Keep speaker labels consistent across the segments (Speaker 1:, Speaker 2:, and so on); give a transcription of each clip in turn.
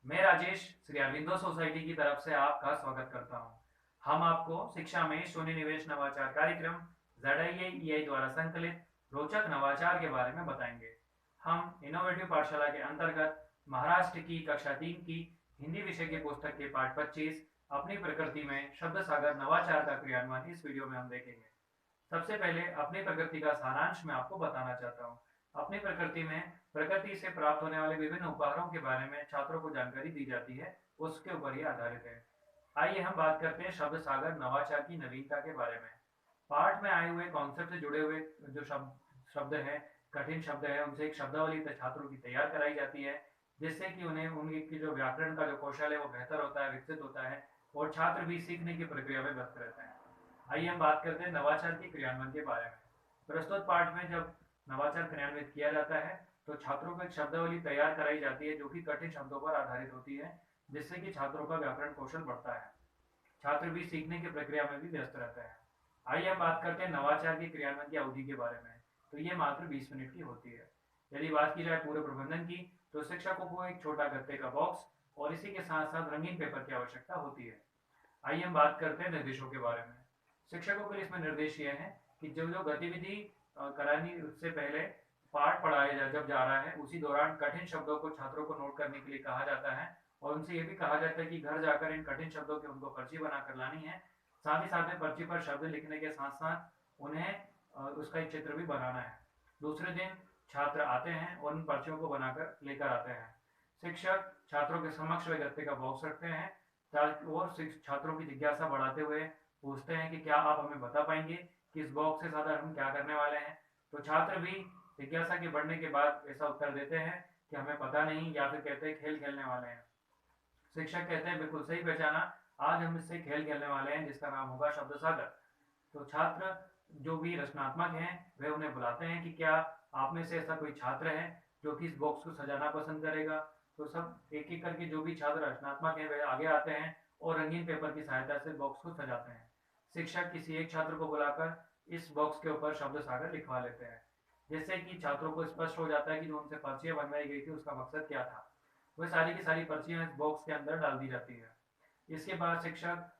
Speaker 1: मैं राजेश श्री अरविंदो सोसाइटी की तरफ से आपका स्वागत करता हूं। हम आपको शिक्षा में शून्य निवेश नवाचार कार्यक्रम ZIA द्वारा संकलित रोचक नवाचार के बारे में बताएंगे। हम इनोवेटिव पाठशाला के अंतर्गत महाराष्ट्र की कक्षा 3 की हिंदी विषय की पुस्तक के पाठ 25 अपनी प्रकृति में शब्द सागर नवाचार का क्रियान्वयन इस वीडियो में हम देखेंगे। सबसे पहले अपनी प्रकृति का सारांश मैं आपको बताना चाहता हूँ। अपनी प्रकृति में प्रकृति से प्राप्त होने वाले विभिन्न उपहारों के बारे में छात्रों को जानकारी दी जाती है, उसके ऊपर ही आधारित है। आइए हम बात करते हैं शब्द सागर नवाचार की नवीनता के बारे में। पाठ में आए हुए कॉन्सेप्ट से जुड़े हुए जो शब्द है, कठिन शब्द है, उनसे एक शब्दावली छात्रों की तैयार कराई जाती है, जिससे कि उन्हें उनकी जो व्याकरण का जो कौशल है वो बेहतर होता है, विकसित होता है और छात्र भी सीखने की प्रक्रिया में व्यस्त रहते हैं। आइए हम बात करते हैं नवाचार के क्रियान्वयन के बारे में। प्रस्तुत पाठ में जब नवाचार क्रियान्वित किया जाता है तो छात्रों को एक शब्दावली तैयार कराई जाती है जो कि कठिन शब्दों पर आधारित होती है, जिससे कि छात्रों का व्याकरण कौशल बढ़ता है। छात्र भी सीखने की प्रक्रिया में भी व्यस्त रहते हैं। आइए हम बात करते हैं नवाचार के क्रियान्वयन की अवधि के बारे में। तो ये मात्र 20 मिनट की होती है। यदि बात की जाए पूरे प्रबंधन की तो शिक्षकों को एक छोटा गत्ते का बॉक्स और इसी के साथ साथ रंगीन पेपर की आवश्यकता होती है। आइए हम बात करते हैं निर्देशों के बारे में। शिक्षकों के लिए इसमें निर्देश ये है कि जो जो गतिविधि करानी उससे पहले पाठ पढ़ाया जब जा रहा है उसी दौरान कठिन शब्दों को छात्रों को नोट करने के लिए कहा जाता है और उनसे ये भी कहा जाता है कि घर जाकर इन कठिन शब्दों की उनको पर्ची बनाकर लानी है। साथ ही साथ में पर्ची पर शब्द लिखने के साथ साथ उन्हें उसका एक चित्र भी बनाना है। दूसरे दिन छात्र आते हैं और उन पर्चियों को बनाकर लेकर आते हैं। शिक्षक छात्रों के समक्ष वे गत्ते का बॉक्स रखते हैं और छात्रों की जिज्ञासा बढ़ाते हुए पूछते हैं कि क्या आप हमें बता पाएंगे कि इस बॉक्स के साथ हम क्या करने वाले हैं। तो छात्र भी जिज्ञासा के बढ़ने के बाद ऐसा उत्तर देते हैं कि हमें पता नहीं, या फिर कहते हैं खेल खेलने वाले हैं। शिक्षक कहते हैं बिल्कुल सही पहचाना, आज हम इससे खेल खेलने वाले हैं जिसका नाम होगा शब्द सागर। तो छात्र जो भी रचनात्मक हैं वे उन्हें बुलाते हैं कि क्या आप में से ऐसा कोई छात्र है जो कि इस बॉक्स को सजाना पसंद करेगा। तो सब एक एक करके जो भी छात्र रचनात्मक है वे आगे आते हैं और रंगीन पेपर की सहायता से बॉक्स को सजाते हैं। शिक्षक किसी एक छात्र को बुलाकर इस बॉक्स के ऊपर शब्द सागर लिखवा लेते हैं, जिससे कि छात्रों को स्पष्ट हो जाता है कि जो उनसे पर्चियां बनवाई गई थी उसका मकसद क्या था। वह सारी की सारी पर्चियां इस बॉक्स के अंदर डाल दी जाती है। इसके बाद शिक्षक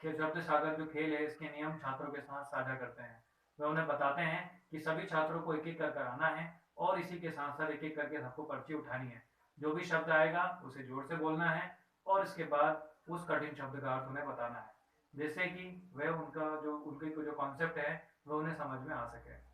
Speaker 1: शब्द सागर जो खेल है इसके नियम छात्रों के साथ साझा करते हैं। वे उन्हें बताते हैं कि सभी छात्रों को एक एक कर आना है और इसी के साथ साथ एक एक करके सबको पर्ची उठानी है। जो भी शब्द आएगा उसे जोर से बोलना है और इसके बाद उस कठिन शब्द का अर्थ उन्हें बताना है, जिससे कि वह उनके जो कॉन्सेप्ट है वह उन्हें समझ में आ सके।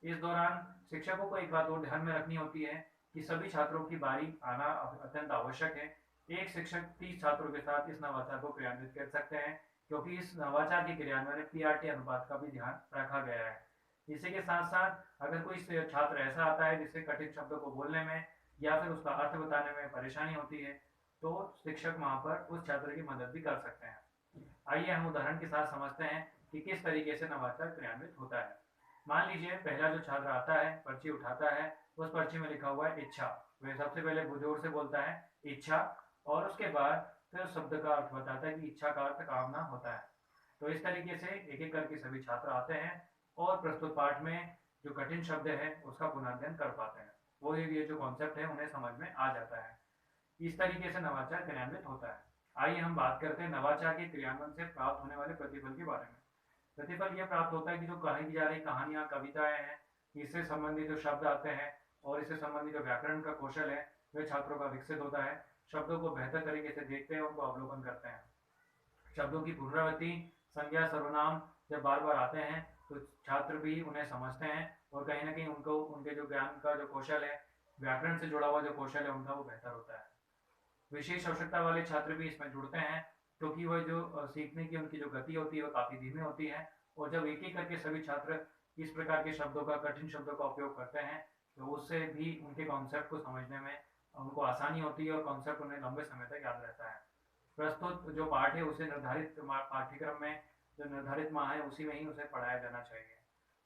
Speaker 1: इस दौरान शिक्षकों को एक बात और ध्यान में रखनी होती है कि सभी छात्रों की बारी आना अत्यंत आवश्यक है। एक शिक्षक 30 छात्रों के साथ इस नवाचार को क्रियान्वित कर सकते हैं, क्योंकि इस नवाचार के क्रियान्वयन में PRT अनुपात का भी ध्यान रखा गया है। इसी के साथ साथ अगर कोई छात्र ऐसा आता है जिससे कठिन शब्दों को बोलने में या फिर उसका अर्थ बताने में परेशानी होती है तो शिक्षक वहां पर उस छात्र की मदद भी कर सकते हैं। आइए हम उदाहरण के साथ समझते हैं कि किस तरीके से नवाचार क्रियान्वित होता है। मान लीजिए पहला जो छात्र आता है पर्ची उठाता है, उस पर्ची में लिखा हुआ है इच्छा। वह सबसे पहले जोर से बोलता है इच्छा और उसके बाद फिर उस शब्द का अर्थ बताता है कि इच्छा का अर्थ कामना होता है। तो इस तरीके से एक एक करके सभी छात्र आते हैं और प्रस्तुत पाठ में जो कठिन शब्द है उसका पुनर्जन कर पाते हैं। वो ये जो कॉन्सेप्ट है उन्हें समझ में आ जाता है। इस तरीके से नवाचार क्रियान्वित होता है। आइए हम बात करते हैं नवाचार के क्रियान्वयन से प्राप्त होने वाले प्रतिफल के बारे में। प्रतिफल यह प्राप्त होता है कि जो कही जा रही कहानियां कविताएं हैं, इससे संबंधित जो शब्द आते हैं और इससे संबंधित जो व्याकरण का कौशल है वह छात्रों का विकसित होता है। शब्दों को बेहतर तरीके से देखते हैं, उनको अवलोकन करते हैं। शब्दों की पुनरावृत्ति, संज्ञा, सर्वनाम जब बार बार आते हैं तो छात्र भी उन्हें समझते हैं और कहीं ना कहीं उनको उनके जो ज्ञान का जो कौशल है, व्याकरण से जुड़ा हुआ जो कौशल है उनका वो बेहतर होता है। विशेष आवश्यकता वाले छात्र भी इसमें जुड़ते हैं, क्योंकि वह जो सीखने की उनकी जो गति होती है वह काफ़ी धीमी होती है। और जब एक एक करके सभी छात्र इस प्रकार के शब्दों का, कठिन शब्दों का उपयोग करते हैं तो उससे भी उनके कॉन्सेप्ट को समझने में उनको आसानी होती है और कॉन्सेप्ट उन्हें लंबे समय तक याद रहता है। प्रस्तुत जो पाठ है उसे निर्धारित पाठ्यक्रम में जो निर्धारित माह है उसी में ही उसे पढ़ाया जाना चाहिए।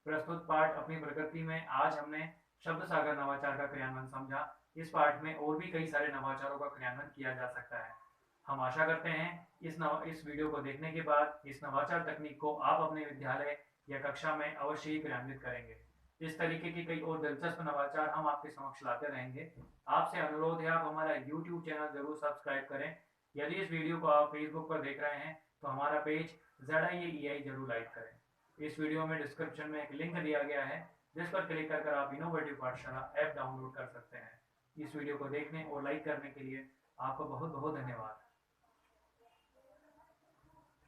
Speaker 1: प्रस्तुत पाठ अपनी प्रकृति में आज हमने शब्द सागर नवाचार का क्रियान्वयन समझा। इस पाठ में और भी कई सारे नवाचारों का क्रियान्वयन किया जा सकता है। हम आशा करते हैं इस वीडियो को देखने के बाद इस नवाचार तकनीक को आप अपने विद्यालय या कक्षा में अवश्य ही क्रियान्वित करेंगे। इस तरीके की कई और दिलचस्प नवाचार हम आपके समक्ष लाते रहेंगे। आपसे अनुरोध है, आप हमारा यूट्यूब चैनल जरूर सब्सक्राइब करें। यदि इस वीडियो को आप फेसबुक पर देख रहे हैं तो हमारा पेज ZIAEI जरूर लाइक करें। इस वीडियो में डिस्क्रिप्शन में एक लिंक दिया गया है जिस पर क्लिक कर आप इनोवेटिव पाठशाला ऐप डाउनलोड कर सकते हैं। इस वीडियो को देखने और लाइक करने के लिए आपका बहुत बहुत धन्यवाद।